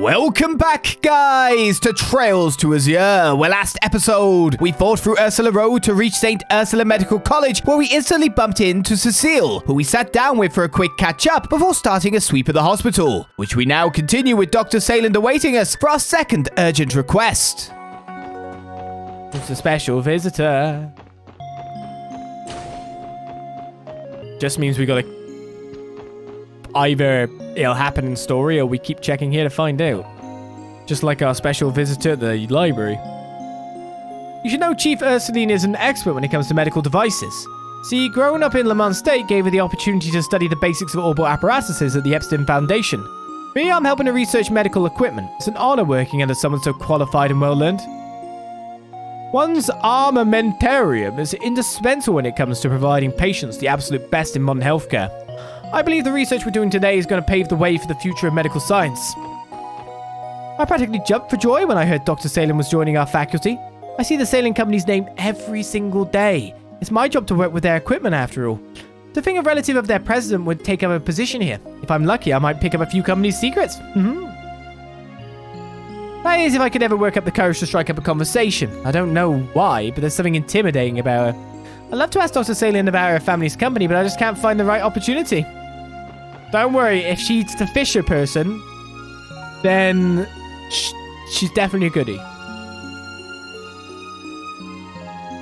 Welcome back, guys, to Trails to Azure, where last episode we fought through Ursula Road to reach St. Ursula Medical College, where we instantly bumped into Cecile, who we sat down with for a quick catch-up before starting a sweep of the hospital, which we now continue with Dr. Seiland awaiting us for our second urgent request. It's a special visitor. Just means we gotta either it'll happen in story or we keep checking here to find out. Just like our special visitor at the library. You should know Chief Ursuline is an expert when it comes to medical devices. See, growing up in Le Mans State gave her the opportunity to study the basics of orbital apparatuses at the Epstein Foundation. Me, I'm helping to research medical equipment. It's an honor working under someone so qualified and well-learned. One's armamentarium is indispensable when it comes to providing patients the absolute best in modern healthcare. I believe the research we're doing today is going to pave the way for the future of medical science. I practically jumped for joy when I heard Dr. Seiland was joining our faculty. I see the Seiland company's name every single day. It's my job to work with their equipment after all. To think a relative of their president would take up a position here. If I'm lucky, I might pick up a few company's secrets. That is, if I could ever work up the courage to strike up a conversation. I don't know why, but there's something intimidating about her. I'd love to ask Dr. Seiland about her family's company, but I just can't find the right opportunity. Don't worry, if she's the Fisher person, then she's definitely a goodie.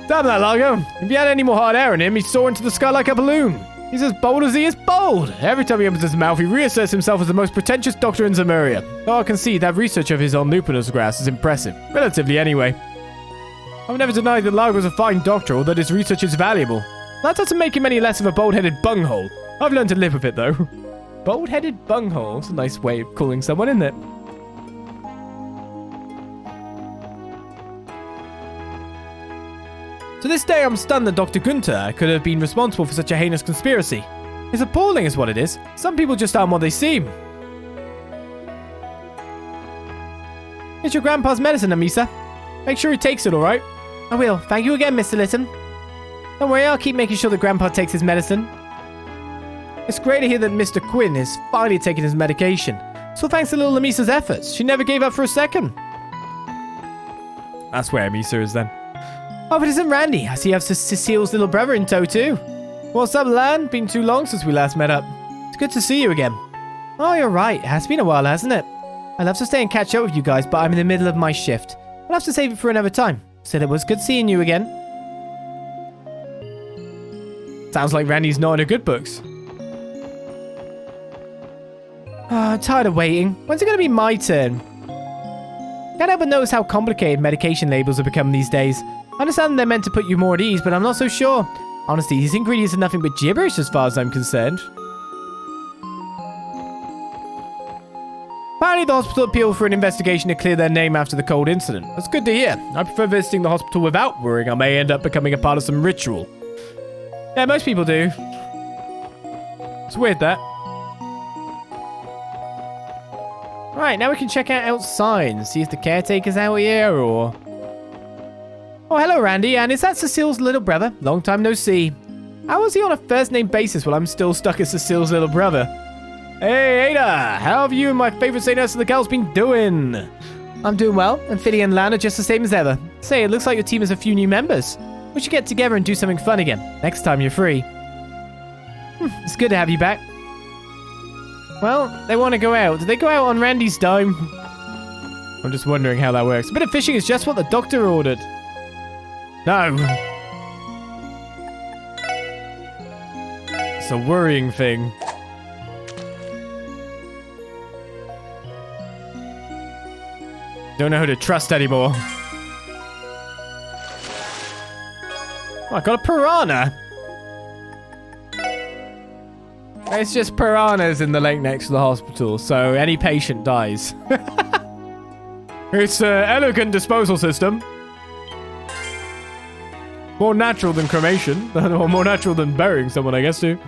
Damn that, Largo. If you had any more hot air in him, he'd soar into the sky like a balloon. He's as bold as he is bold. Every time he opens his mouth, he reasserts himself as the most pretentious doctor in Zemuria. Though I can see that research of his on lupinus grass is impressive. Relatively, anyway. I've never denied that Largo's a fine doctor or that his research is valuable. That doesn't make him any less of a bold-headed bunghole. I've learned to live with it, though. Bold-headed bunghole. It's a nice way of calling someone, isn't it? To this day, I'm stunned that Dr. Gunther could have been responsible for such a heinous conspiracy. It's appalling is what it is. Some people just aren't what they seem. It's your grandpa's medicine, Amisa. Make sure he takes it, alright? I will. Thank you again, Mr. Litton. Don't worry, I'll keep making sure that Grandpa takes his medicine. It's great to hear that Mr. Quinn is finally taking his medication. So thanks to little Amisa's efforts. She never gave up for a second. That's where Amisa is then. Oh, but isn't Randy? I see you have Cecile's little brother in tow too. What's up, Lan? Been too long since we last met up. It's good to see you again. Oh, you're right. It has been a while, hasn't it? I'd love to stay and catch up with you guys, but I'm in the middle of my shift. I'll have to save it for another time. Said it was good seeing you again. Sounds like Randy's not in her good books. I'm tired of waiting. When's it going to be my turn? Can't help but notice how complicated medication labels have become these days. I understand they're meant to put you more at ease, but I'm not so sure. Honestly, these ingredients are nothing but gibberish as far as I'm concerned. Apparently the hospital appealed for an investigation to clear their name after the cold incident. That's good to hear. I prefer visiting the hospital without worrying I may end up becoming a part of some ritual. Yeah, most people do. It's weird, that. Right, now we can check out outside and see if the caretaker's out here, or... Oh, hello, Randy, and is that Cecile's little brother? Long time no see. How was he on a first-name basis while I'm still stuck as Cecile's little brother? Hey, Ada! How have you and my favorite St. Ursula gals been doing? I'm doing well, and Philly and Lan are just the same as ever. Say, it looks like your team has a few new members. We should get together and do something fun again, next time you're free. It's good to have you back. Well, they want to go out. Did they go out on Randy's dime? I'm just wondering how that works. A bit of fishing is just what the doctor ordered. No. It's a worrying thing. Don't know who to trust anymore. Oh, I got a piranha. It's just piranhas in the lake next to the hospital, so any patient dies. It's an elegant disposal system. More natural than cremation. Or more natural than burying someone, I guess, too.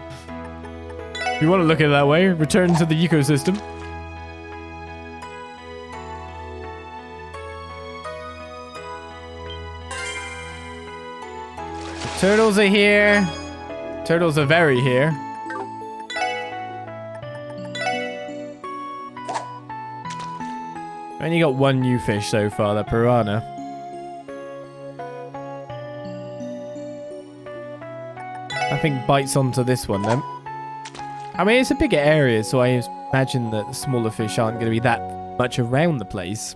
If you want to look at it that way, return to the ecosystem. The turtles are here. Turtles are very here. Only got one new fish so far, that piranha. I think bites onto this one then. I mean, it's a bigger area, so I imagine that the smaller fish aren't going to be that much around the place.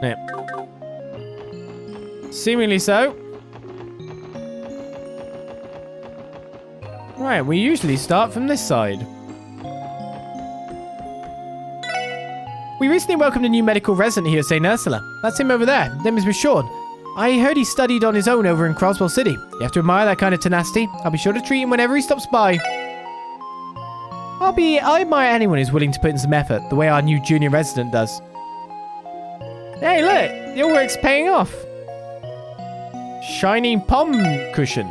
Yeah. Seemingly so. Right, we usually start from this side. We recently welcomed a new medical resident here at St. Ursula. That's him over there. His name is Richard. I heard he studied on his own over in Crossbell City. You have to admire that kind of tenacity. I'll be sure to treat him whenever he stops by. I admire anyone who's willing to put in some effort, the way our new junior resident does. Hey, look! Your work's paying off. Shiny palm cushion.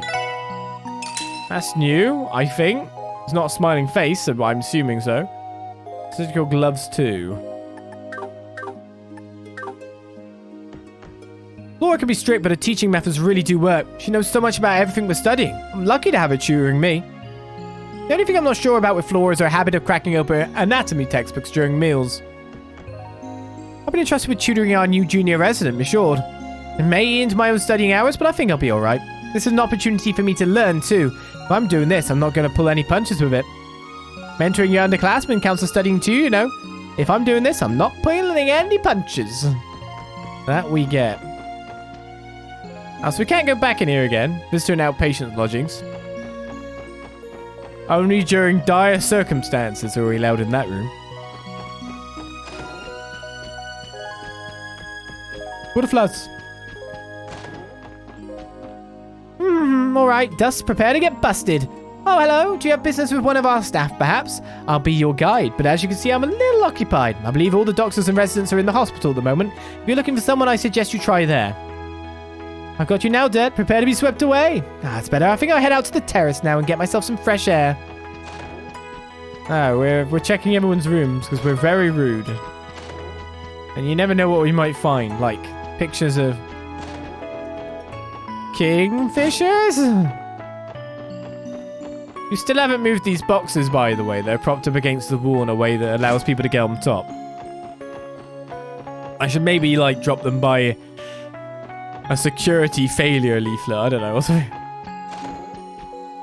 That's new, I think. It's not a smiling face, so I'm assuming so. Surgical gloves too. Laura can be strict, but her teaching methods really do work. She knows so much about everything we're studying. I'm lucky to have her tutoring me. The only thing I'm not sure about with Flora is her habit of cracking open anatomy textbooks during meals. I've been entrusted with tutoring our new junior resident, Miss Shord. It may eat into my own studying hours, but I think I'll be alright. This is an opportunity for me to learn too. If I'm doing this, I'm not going to pull any punches with it. Mentoring your underclassmen counts as studying too, you know. If I'm doing this, I'm not pulling any punches. That we get. So we can't go back in here again. Visitor and outpatient lodgings. Only during dire circumstances are we allowed in that room. Butterflies. Alright, Dust, prepare to get busted. Oh, hello. Do you have business with one of our staff, perhaps? I'll be your guide, but as you can see, I'm a little occupied. I believe all the doctors and residents are in the hospital at the moment. If you're looking for someone, I suggest you try there. I've got you now, Dirt. Prepare to be swept away. That's better. I think I'll head out to the terrace now and get myself some fresh air. We're checking everyone's rooms because we're very rude. And you never know what we might find, like pictures of kingfishers? You still haven't moved these boxes, by the way. They're propped up against the wall in a way that allows people to get on top. I should maybe, like, drop them by a security failure leaflet. I don't know.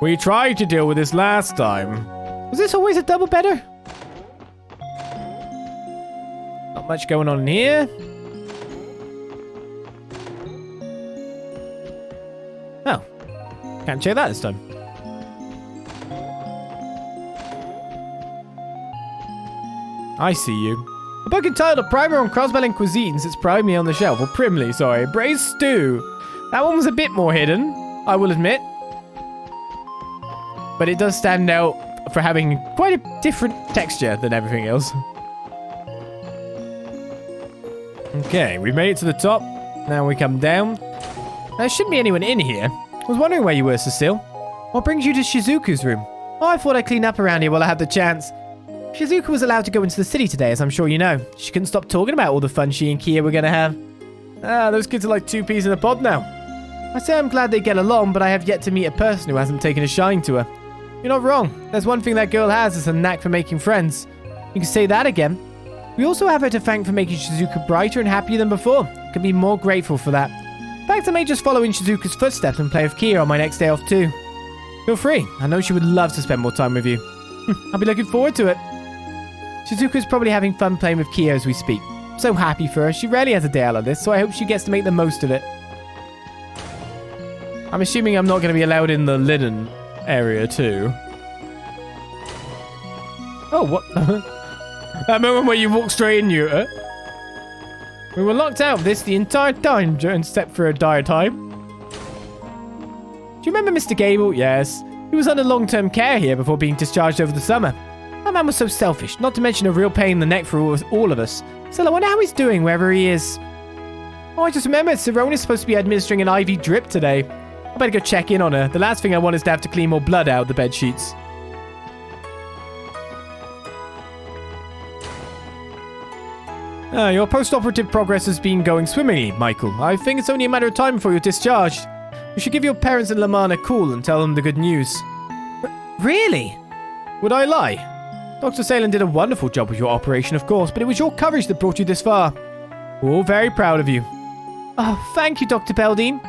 We tried to deal with this last time. Was this always a double better? Not much going on in here. Oh. Can't check that this time. I see you. A book entitled A Primer on Crossbell and Cuisines. It's proudly on the shelf. Or primly, sorry. Braised stew. That one was a bit more hidden, I will admit. But it does stand out for having quite a different texture than everything else. Okay, we've made it to the top. Now we come down. There shouldn't be anyone in here. I was wondering where you were, Cecile. What brings you to Shizuku's room? Oh, I thought I'd clean up around here while I had the chance. Shizuka was allowed to go into the city today, as I'm sure you know. She couldn't stop talking about all the fun she and Kia were going to have. Those kids are like two peas in a pod now. I say I'm glad they get along, but I have yet to meet a person who hasn't taken a shine to her. You're not wrong. There's one thing that girl has, is a knack for making friends. You can say that again. We also have her to thank for making Shizuka brighter and happier than before. Can be more grateful for that. In fact, I may just follow in Shizuka's footsteps and play with Kia on my next day off too. Feel free. I know she would love to spend more time with you. I'll be looking forward to it. Shizuka's probably having fun playing with Kia as we speak. I'm so happy for her. She rarely has a day out like this, so I hope she gets to make the most of it. I'm assuming I'm not going to be allowed in the linen area too. Oh, what? That moment where you walk straight in, you. We were locked out of this the entire time, except for a dire time. Do you remember Mr. Gable? Yes. He was under long-term care here before being discharged over the summer. That man was so selfish, not to mention a real pain in the neck for all of us. Still, I wonder how he's doing wherever he is. Oh, I just remembered Sarona's supposed to be administering an IV drip today. I better go check in on her. The last thing I want is to have to clean more blood out of the bed sheets. Your post-operative progress has been going swimmingly, Michael. I think it's only a matter of time before you're discharged. You should give your parents in Le Mans a call and tell them the good news. Really? Would I lie? Dr. Seiland did a wonderful job with your operation, of course, but it was your courage that brought you this far. We're all very proud of you. Oh, thank you, Dr. Beldine.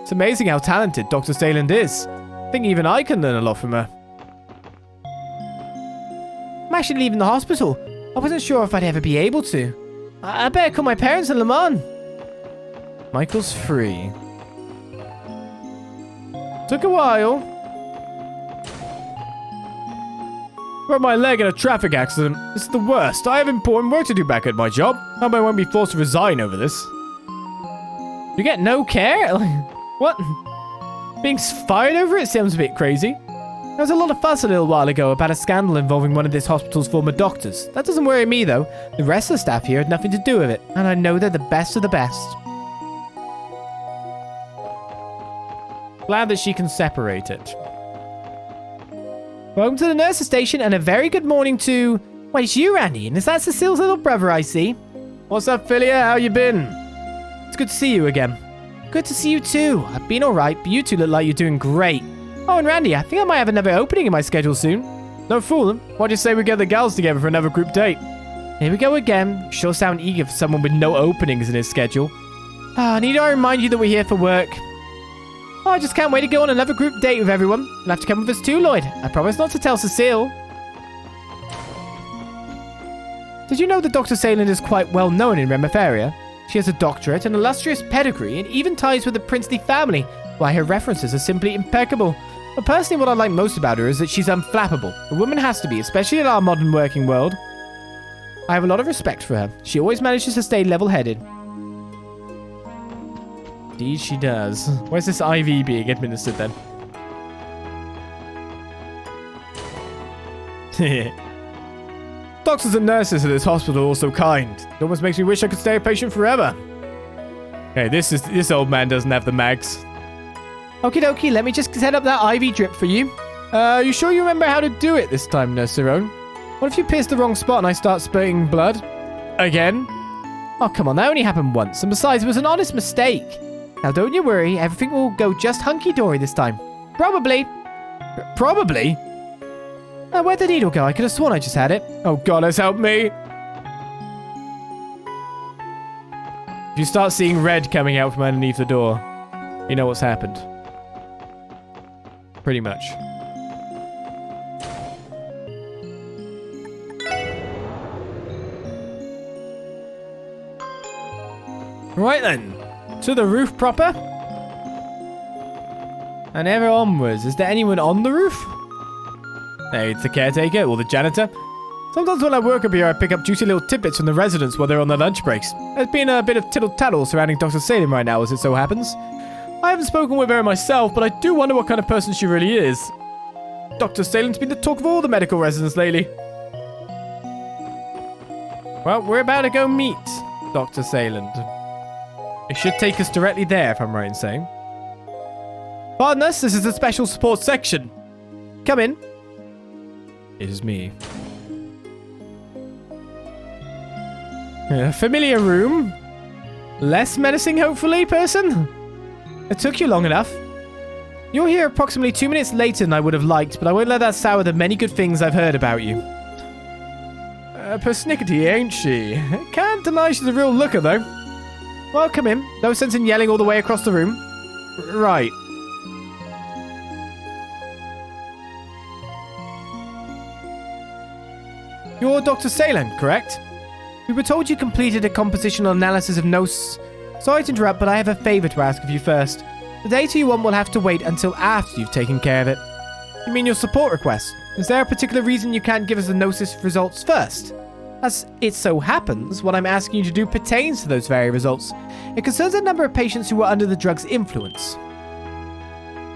It's amazing how talented Dr. Seiland is. I think even I can learn a lot from her. I'm actually leaving the hospital. I wasn't sure if I'd ever be able to. I better call my parents in Le Mans. Michael's free. Took a while. Broke my leg in a traffic accident. This is the worst. I have important work to do back at my job. I hope I won't be forced to resign over this. You get no care? What? Being fired over it sounds a bit crazy. There was a lot of fuss a little while ago about a scandal involving one of this hospital's former doctors. That doesn't worry me, though. The rest of the staff here had nothing to do with it, and I know they're the best of the best. Glad that she can separate it. Welcome to the nurse's station, and a very good morning to... Wait, it's you, Randy, and is that Cecile's little brother I see? What's up, Philia? How you been? It's good to see you again. Good to see you too. I've been alright, but you two look like you're doing great. Oh, and Randy, I think I might have another opening in my schedule soon. No fooling. Why'd you say we get the gals together for another group date? Here we go again. You sure sound eager for someone with no openings in his schedule. Need I remind you that we're here for work? Oh, I just can't wait to go on another group date with everyone. You'll have to come with us too, Lloyd. I promise not to tell Cecile. Did you know that Dr. Seiland is quite well known in Remefaria? She has a doctorate, an illustrious pedigree, and even ties with the princely family, why her references are simply impeccable. But personally, what I like most about her is that she's unflappable. A woman has to be, especially in our modern working world. I have a lot of respect for her. She always manages to stay level-headed. Indeed she does. Where's this IV being administered then? Doctors and nurses at this hospital are all so kind. It almost makes me wish I could stay a patient forever. Hey, this old man doesn't have the mags. Okie dokie, let me just set up that IV drip for you. You sure you remember how to do it this time, Nurse Cerrone? What if you pierce the wrong spot and I start spurting blood? Again? Oh, come on, that only happened once. And besides, it was an honest mistake. Now, don't you worry. Everything will go just hunky-dory this time. Probably. Probably? Where'd the needle go? I could have sworn I just had it. Oh, goddess, help me. If you start seeing red coming out from underneath the door, you know what's happened. Pretty much. Right then. To the roof proper. And ever onwards. Is there anyone on the roof? Hey, it's the caretaker or the janitor. Sometimes when I work up here, I pick up juicy little tidbits from the residents while they're on their lunch breaks. There's been a bit of tittle-tattle surrounding Dr. Seiland right now, as it so happens. I haven't spoken with her myself, but I do wonder what kind of person she really is. Dr. Seiland's been the talk of all the medical residents lately. Well, we're about to go meet Dr. Seiland. It should take us directly there, if I'm right in saying. Pardon us, this is a special support section. Come in. It is me. A familiar room. Less menacing, hopefully, person? It took you long enough. You're here approximately 2 minutes later than I would have liked, but I won't let that sour the many good things I've heard about you. Persnickety, ain't she? Can't deny she's a real looker, though. Well, come in. No sense in yelling all the way across the room. Right. You're Dr. Seiland, correct? We were told you completed a compositional analysis of Gnosis. Sorry to interrupt, but I have a favor to ask of you first. The data you want will have to wait until after you've taken care of it. You mean your support request? Is there a particular reason you can't give us the Gnosis results first? As it so happens, what I'm asking you to do pertains to those very results. It concerns a number of patients who were under the drug's influence.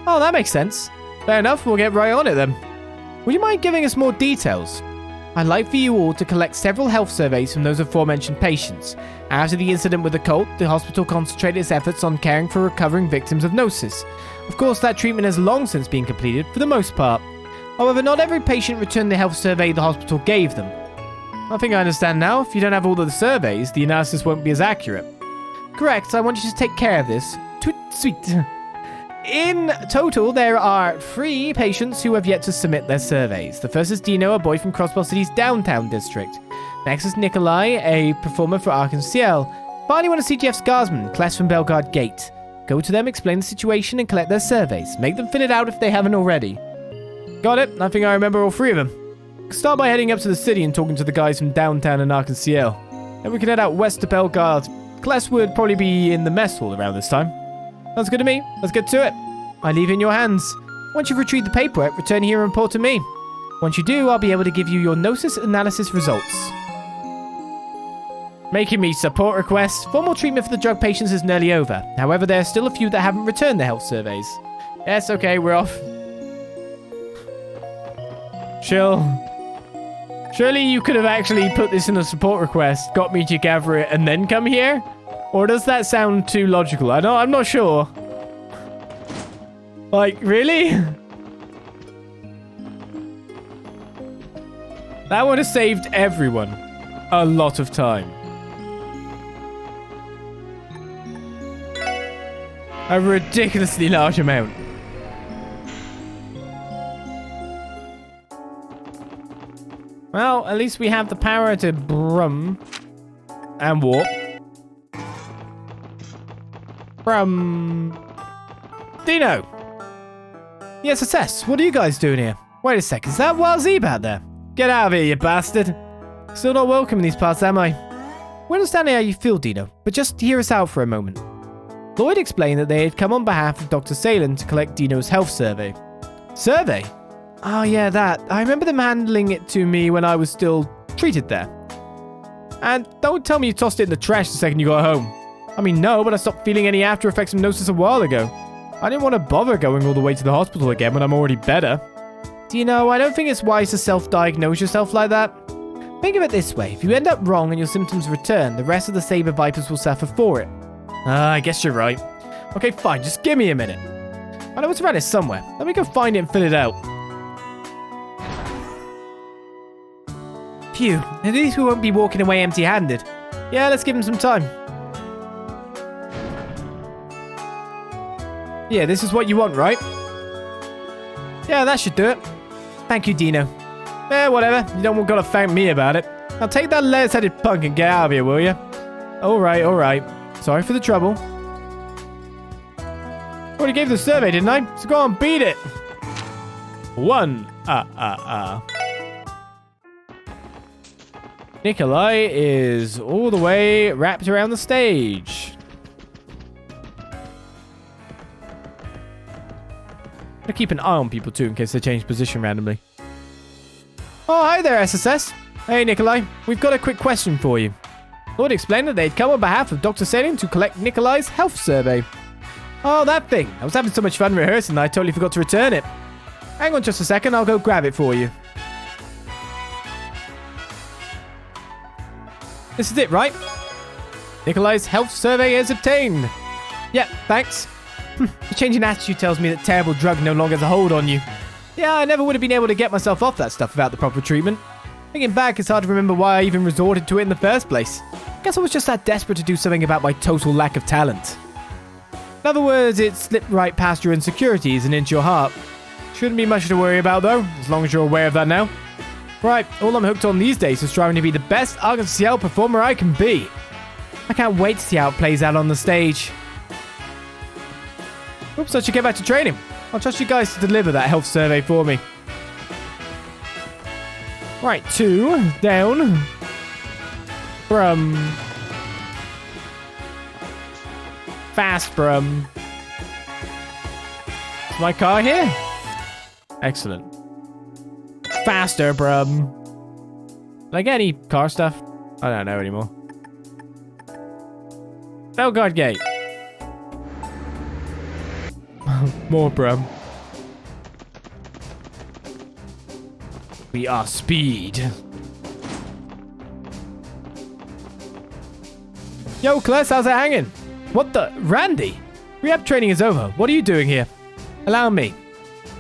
Oh, that makes sense. Fair enough, we'll get right on it then. Would you mind giving us more details? I'd like for you all to collect several health surveys from those aforementioned patients. After the incident with the cult, the hospital concentrated its efforts on caring for recovering victims of Gnosis. Of course, that treatment has long since been completed, for the most part. However, not every patient returned the health survey the hospital gave them. I think I understand now. If you don't have all of the surveys, the analysis won't be as accurate. Correct, I want you to take care of this. Sweet. In total, there are 3 patients who have yet to submit their surveys. The first is Dino, a boy from Crossbell City's downtown district. Next is Nikolai, a performer for Arkansas. Finally, one is CGF's guardsman, Kless from Belgard Gate. Go to them, explain the situation, and collect their surveys. Make them fill it out if they haven't already. Got it. I think I remember all 3 of them. Start by heading up to the city and talking to the guys from downtown and Arkansas. Then we can head out west to Belgard. Kless would probably be in the mess hall around this time. Sounds good to me. Let's get to it. I leave it in your hands. Once you've retrieved the paperwork, return here and report to me. Once you do, I'll be able to give you your Gnosis analysis results. Making me support requests. Formal treatment for the drug patients is nearly over. However, there are still a few that haven't returned their health surveys. Yes, okay, we're off. Chill. Surely you could have actually put this in a support request, got me to gather it, and then come here? Or does that sound too logical? I'm not sure. Like, really? That would have saved everyone a lot of time. A ridiculously large amount. Well, at least we have the power to brum and warp. Brum. Dino! Yes, assess. What are you guys doing here? Wait a sec, is that Wild Zeb out there? Get out of here, you bastard. Still not welcome in these parts, am I? We understand how you feel, Dino, but just hear us out for a moment. Lloyd explained that they had come on behalf of Dr. Seiland to collect Dino's health survey. Survey? Oh yeah, that. I remember them handling it to me when I was still treated there. And don't tell me you tossed it in the trash the second you got home. I mean, no, but I stopped feeling any after effects of Gnosis a while ago. I didn't want to bother going all the way to the hospital again when I'm already better. Do you know, I don't think it's wise to self-diagnose yourself like that. Think of it this way. If you end up wrong and your symptoms return, the rest of the Saber Vipers will suffer for it. I guess you're right. Okay, fine. Just give me a minute. I know it's around here somewhere. Let me go find it and fill it out. Phew. At least we won't be walking away empty-handed. Yeah, let's give him some time. Yeah, this is what you want, right? Yeah, that should do it. Thank you, Dino. Whatever. You don't gotta thank me about it. Now take that lettuce-headed punk and get out of here, will you? Alright, alright. Sorry for the trouble. Already gave the survey, didn't I? So go on, beat it. 1. Nikolai is all the way wrapped around the stage. I'm gonna keep an eye on people too in case they change position randomly. Oh, hi there, SSS. Hey, Nikolai. We've got a quick question for you. Lord explained that they'd come on behalf of Dr. Seiland to collect Nikolai's health survey. Oh, that thing. I was having so much fun rehearsing that I totally forgot to return it. Hang on just a second, I'll go grab it for you. This is it, right? Nikolai's health survey is obtained. Yeah, thanks. The change in attitude tells me that terrible drug no longer has a hold on you. Yeah, I never would have been able to get myself off that stuff without the proper treatment. Thinking back, it's hard to remember why I even resorted to it in the first place. Guess I was just that desperate to do something about my total lack of talent. In other words, it slipped right past your insecurities and into your heart. Shouldn't be much to worry about though, as long as you're aware of that now. Right, all I'm hooked on these days is striving to be the best Arkansas performer I can be. I can't wait to see how it plays out on the stage. Oops, I should get back to training. I'll trust you guys to deliver that health survey for me. Right, 2 down. Brum. Fast, Brum. Is my car here? Excellent. Faster, Brum. Did I get any car stuff? I don't know anymore. Belgard Gate. More Brum. We are speed. Yo, Kless, how's it hanging? What the? Randy? Rehab training is over. What are you doing here? Allow me.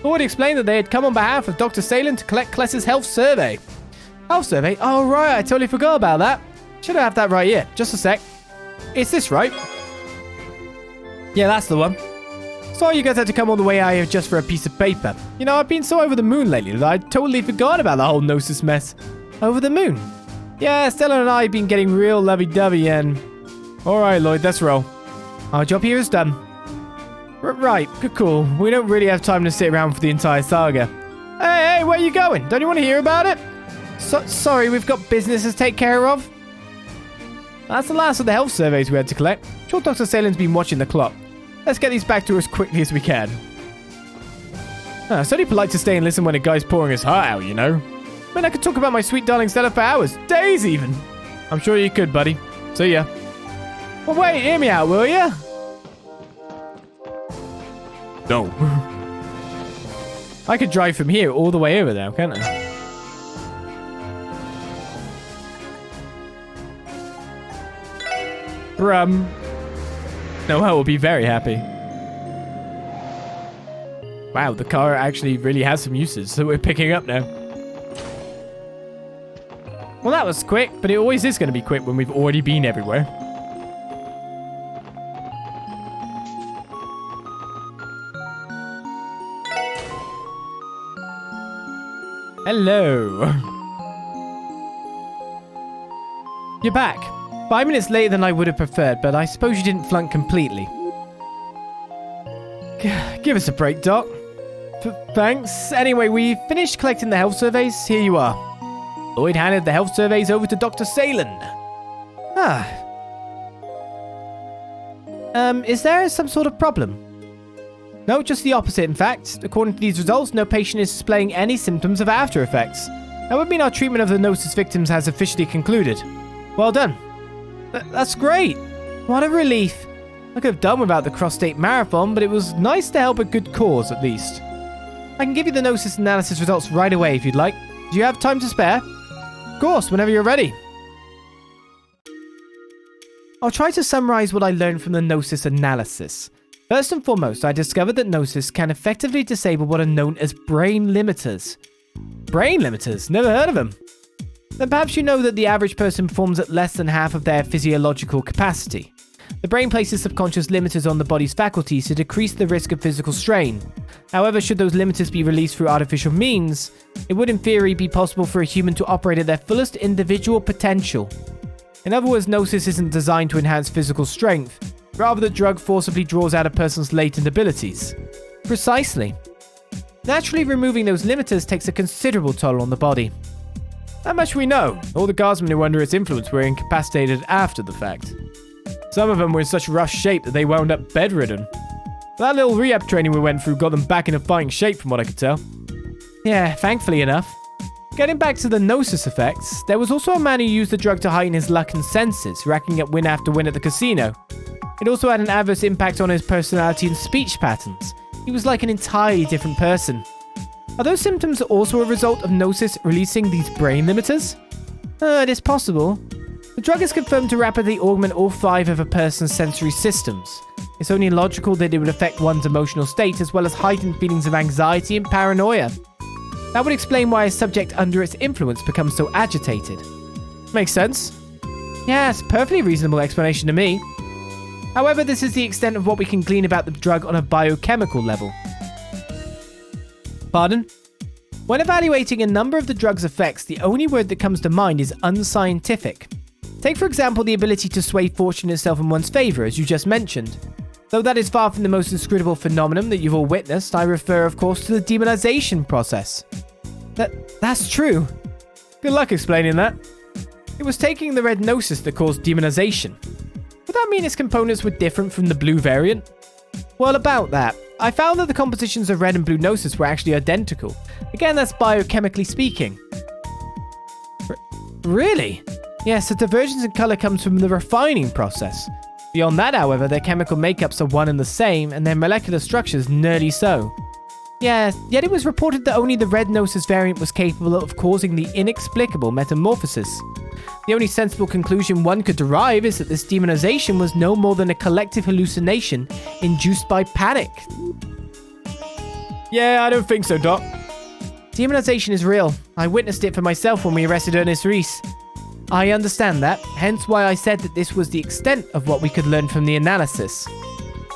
Lord explained that they had come on behalf of Dr. Seiland to collect Kless's health survey. Health survey? Oh, right. I totally forgot about that. Should have that right here. Just a sec. Is this right? Yeah, that's the one. Sorry you guys had to come all the way out here just for a piece of paper. You know, I've been so over the moon lately that I totally forgot about the whole Gnosis mess. Over the moon? Yeah, Stella and I have been getting real lovey-dovey and... Alright, Lloyd, let's roll. Our job here is done. Right, good call. We don't really have time to sit around for the entire saga. Hey, where are you going? Don't you want to hear about it? Sorry, we've got business to take care of. That's the last of the health surveys we had to collect. Sure, Dr. Seiland's been watching the clock. Let's get these back to her as quickly as we can. It's only polite to stay and listen when a guy's pouring his heart out, you know? I mean, I could talk about my sweet darling Stella for hours, days even. I'm sure you could, buddy. See ya. Well, wait, hear me out, will ya? No. I could drive from here all the way over there, can't I? Noelle will be very happy. Wow, the car actually really has some uses that we're picking up now. Well, that was quick, but it always is going to be quick when we've already been everywhere. Hello. You're back. 5 minutes later than I would have preferred, but I suppose you didn't flunk completely. Give us a break, Doc. Thanks. Anyway, we finished collecting the health surveys. Here you are. Lloyd handed the health surveys over to Dr. Seiland. Is there some sort of problem? No, just the opposite, in fact. According to these results, no patient is displaying any symptoms of after effects. That would mean our treatment of the Gnosis victims has officially concluded. Well done. That's great. What a relief. I could have done without the cross-state marathon, but it was nice to help a good cause, at least. I can give you the Gnosis analysis results right away if you'd like. Do you have time to spare? Of course, whenever you're ready. I'll try to summarize what I learned from the Gnosis analysis. First and foremost, I discovered that Gnosis can effectively disable what are known as brain limiters. Brain limiters? Never heard of them. Then perhaps you know that the average person performs at less than half of their physiological capacity. The brain places subconscious limiters on the body's faculties to decrease the risk of physical strain. However, should those limiters be released through artificial means, it would in theory be possible for a human to operate at their fullest individual potential. In other words, Gnosis isn't designed to enhance physical strength. Rather, the drug forcibly draws out a person's latent abilities. Precisely. Naturally, removing those limiters takes a considerable toll on the body. That much we know. All the guardsmen who were under its influence were incapacitated after the fact. Some of them were in such rough shape that they wound up bedridden. That little rehab training we went through got them back in a fighting shape from what I could tell. Yeah, thankfully enough. Getting back to the Gnosis effects, there was also a man who used the drug to heighten his luck and senses, racking up win after win at the casino. It also had an adverse impact on his personality and speech patterns. He was like an entirely different person. Are those symptoms also a result of Gnosis releasing these brain limiters? It is possible. The drug is confirmed to rapidly augment all 5 of a person's sensory systems. It's only logical that it would affect one's emotional state as well as heightened feelings of anxiety and paranoia. That would explain why a subject under its influence becomes so agitated. Makes sense. Yes, perfectly reasonable explanation to me. However, this is the extent of what we can glean about the drug on a biochemical level. Pardon? When evaluating a number of the drug's effects, the only word that comes to mind is unscientific. Take, for example, the ability to sway fortune itself in one's favor, as you just mentioned. Though that is far from the most inscrutable phenomenon that you've all witnessed, I refer, of course, to the demonization process. That's true. Good luck explaining that. It was taking the red Gnosis that caused demonization. Would that mean its components were different from the blue variant? Well, about that. I found that the compositions of red and blue Gnosis were actually identical. Again, that's biochemically speaking. Really? Yes, the divergence in color comes from the refining process. Beyond that, however, their chemical makeups are one and the same, and their molecular structures nearly so. Yes, yet it was reported that only the red Gnosis variant was capable of causing the inexplicable metamorphosis. The only sensible conclusion one could derive is that this demonization was no more than a collective hallucination induced by panic. Yeah, I don't think so, Doc. Demonization is real. I witnessed it for myself when we arrested Ernest Reese. I understand that, hence why I said that this was the extent of what we could learn from the analysis.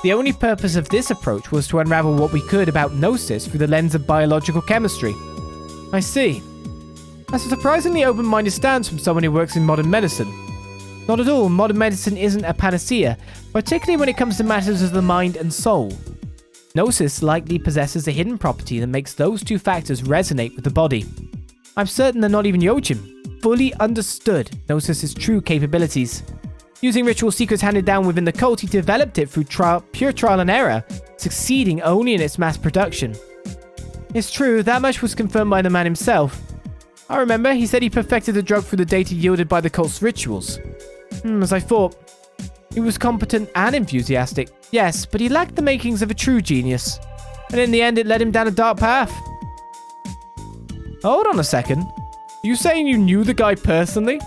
The only purpose of this approach was to unravel what we could about Gnosis through the lens of biological chemistry. I see. That's a surprisingly open-minded stance from someone who works in modern medicine. Not at all, modern medicine isn't a panacea, particularly when it comes to matters of the mind and soul. Gnosis likely possesses a hidden property that makes those two factors resonate with the body. I'm certain that not even Yochim fully understood Gnosis' true capabilities. Using ritual secrets handed down within the cult, he developed it through pure trial and error, succeeding only in its mass production. It's true, that much was confirmed by the man himself. I remember, he said he perfected the drug through the data yielded by the cult's rituals. As I thought. He was competent and enthusiastic, yes, but he lacked the makings of a true genius. And in the end, it led him down a dark path. Hold on a second. Are you saying you knew the guy personally?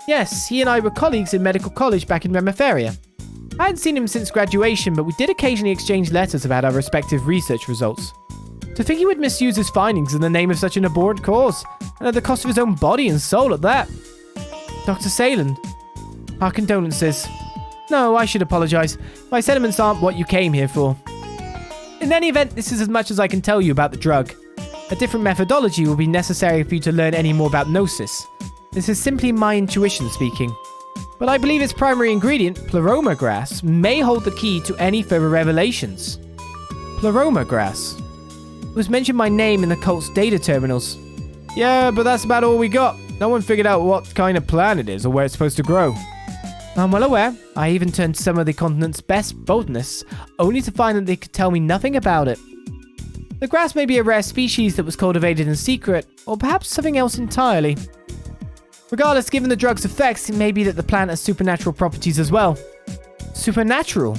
Yes, he and I were colleagues in medical college back in Remeferia. I hadn't seen him since graduation, but we did occasionally exchange letters about our respective research results. To think he would misuse his findings in the name of such an abhorrent cause, and at the cost of his own body and soul at that. Dr. Seiland, our condolences. No, I should apologize. My sentiments aren't what you came here for. In any event, this is as much as I can tell you about the drug. A different methodology will be necessary for you to learn any more about Gnosis. This is simply my intuition speaking. But I believe its primary ingredient, pleroma grass, may hold the key to any further revelations. Pleroma grass. It was mentioned by name in the cult's data terminals. Yeah, but that's about all we got. No one figured out what kind of plant it is or where it's supposed to grow. I'm well aware. I even turned to some of the continent's best botanists, only to find that they could tell me nothing about it. The grass may be a rare species that was cultivated in secret, or perhaps something else entirely. Regardless, given the drug's effects, it may be that the plant has supernatural properties as well. Supernatural?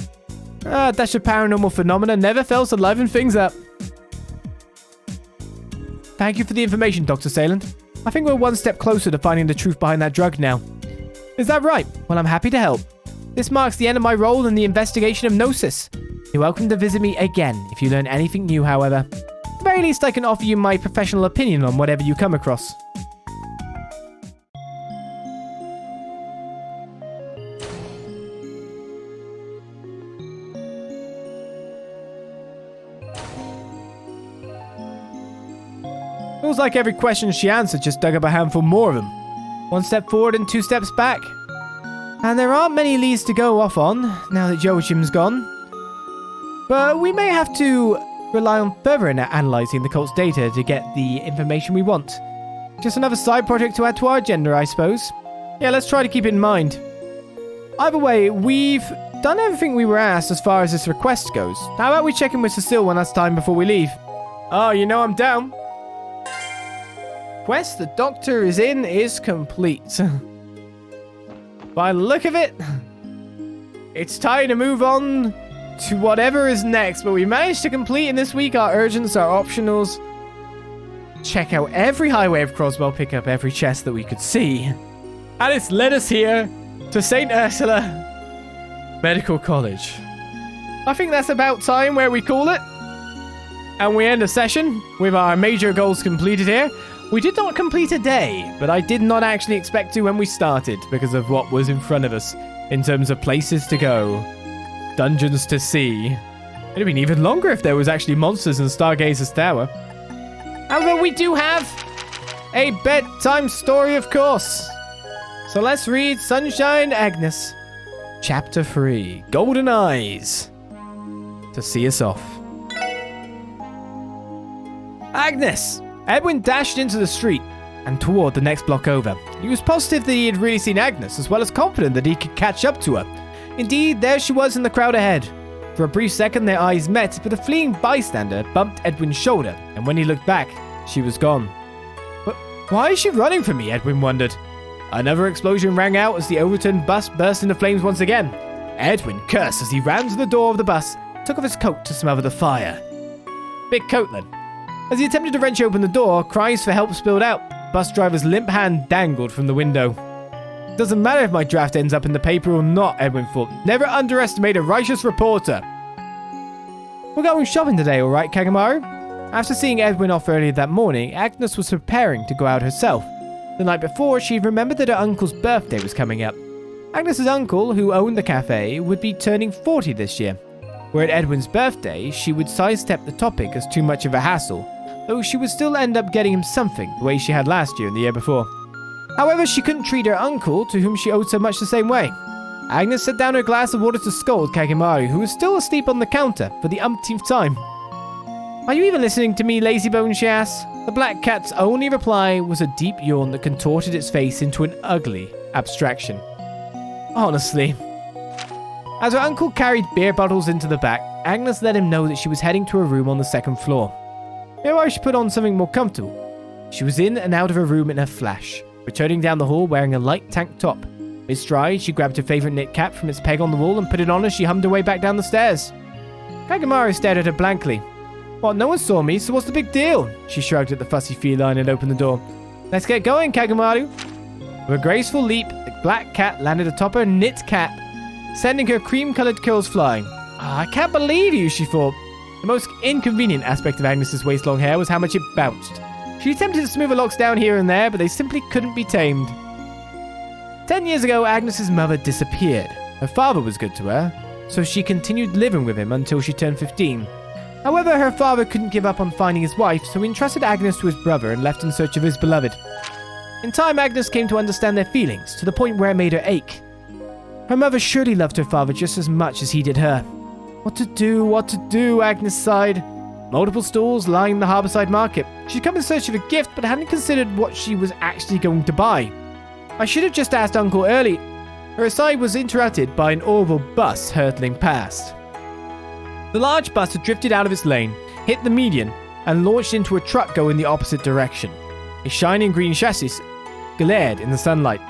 That dash of paranormal phenomena never fails to liven things up. Thank you for the information, Dr. Seiland. I think we're one step closer to finding the truth behind that drug now. Is that right? Well, I'm happy to help. This marks the end of my role in the investigation of Gnosis. You're welcome to visit me again if you learn anything new, however. At the very least, I can offer you my professional opinion on whatever you come across. Feels like every question she answered just dug up a handful more of them. One step forward and two steps back. And there aren't many leads to go off on, now that Joachim's gone. But we may have to rely on further analysing the cult's data to get the information we want. Just another side project to add to our agenda, I suppose. Yeah, let's try to keep it in mind. Either way, we've done everything we were asked as far as this request goes. How about we check in with Cecile one last time before we leave? Oh, you know I'm down. Quest the doctor is in is complete. By the look of it, it's time to move on to whatever is next, but we managed to complete in this week our urgents, our optionals. Check out every highway of Crossbell, pick up every chest that we could see. And it's led us here to St.Ursula Medical College. I think that's about time where we call it. And we end the session with our major goals completed here. We did not complete a day, but I did not actually expect to when we started because of what was in front of us in terms of places to go, dungeons to see. It'd have been even longer if there was actually monsters in Stargazer's Tower. However, we do have a bedtime story, of course. So let's read Sunshine Agnes, Chapter 3, Golden Eyes, to see us off. Agnes! Edwin dashed into the street and toward the next block over. He was positive that he had really seen Agnes, as well as confident that he could catch up to her. Indeed, there she was in the crowd ahead. For a brief second, their eyes met, but a fleeing bystander bumped Edwin's shoulder, and when he looked back, she was gone. But why is she running from me? Edwin wondered. Another explosion rang out as the overturned bus burst into flames once again. Edwin cursed as he ran to the door of the bus, took off his coat to smother the fire. Big coat then. As he attempted to wrench open the door, cries for help spilled out. Bus driver's limp hand dangled from the window. Doesn't matter if my draft ends up in the paper or not, Edwin thought. Never underestimate a righteous reporter. We're going shopping today, all right, Kagamaru? After seeing Edwin off earlier that morning, Agnes was preparing to go out herself. The night before, she remembered that her uncle's birthday was coming up. Agnes's uncle, who owned the cafe, would be turning 40 this year. where at Edwin's birthday, she would sidestep the topic as too much of a hassle, though she would still end up getting him something the way she had last year and the year before. However, she couldn't treat her uncle, to whom she owed so much, the same way. Agnes set down her glass of water to scold Kagemaru, who was still asleep on the counter for the umpteenth time. "Are you even listening to me, lazybone?" she asked. The black cat's only reply was a deep yawn that contorted its face into an ugly abstraction. Honestly. As her uncle carried beer bottles into the back, Agnes let him know that she was heading to her room on the second floor. Meanwhile, she put on something more comfortable. She was in and out of her room in a flash, returning down the hall wearing a light tank top. Mid-stride, she grabbed her favorite knit cap from its peg on the wall and put it on as she hummed her way back down the stairs. Kagemaru stared at her blankly. "What, no one saw me, so what's the big deal?" She shrugged at the fussy feline and opened the door. "Let's get going, Kagemaru." With a graceful leap, the black cat landed atop her knit cap, sending her cream-colored curls flying. "I can't believe you," she thought. The most inconvenient aspect of Agnes's waist-long hair was how much it bounced. She attempted to smooth her locks down here and there, but they simply couldn't be tamed. 10 years ago, Agnes's mother disappeared. Her father was good to her, so she continued living with him until she turned 15. However, her father couldn't give up on finding his wife, so he entrusted Agnes to his brother and left in search of his beloved. In time, Agnes came to understand their feelings, to the point where it made her ache. Her mother surely loved her father just as much as he did her. What to do, Agnes sighed. Multiple stalls lined the harborside market. She'd come in search of a gift, but hadn't considered what she was actually going to buy. "I should have just asked Uncle early." Her aside was interrupted by an oval bus hurtling past. The large bus had drifted out of its lane, hit the median, and launched into a truck going the opposite direction. A shining green chassis glared in the sunlight.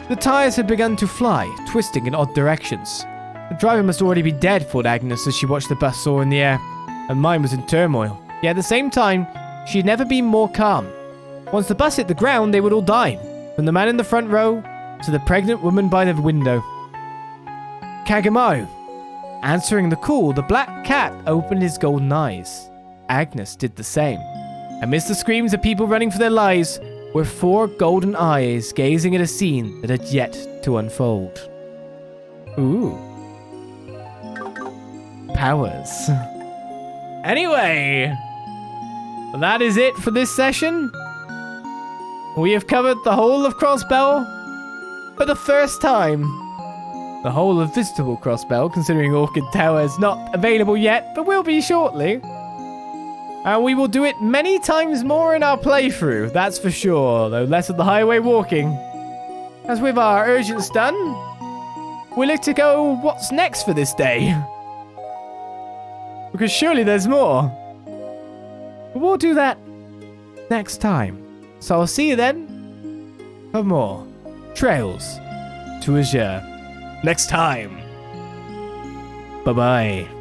The tires had begun to fly, twisting in odd directions. The driver must already be dead, thought Agnes as she watched the bus soar in the air. Her mind was in turmoil. Yet at the same time, she had never been more calm. Once the bus hit the ground, they would all die. From the man in the front row to the pregnant woman by the window. Kagemaru. Answering the call, the black cat opened his golden eyes. Agnes did the same. Amidst the screams of people running for their lives were 4 golden eyes gazing at a scene that had yet to unfold. Ooh. Powers. Anyway, that is it for this session. We have covered the whole of Crossbell for the first time. The whole of Visitable Crossbell, considering Orchid Tower is not available yet, but will be shortly. And we will do it many times more in our playthrough, that's for sure, though less of the highway walking. As with our urgents done, we look to go what's next for this day. Because surely there's more. But we'll do that next time. So I'll see you then for more Trails to Azure next time. Bye-bye.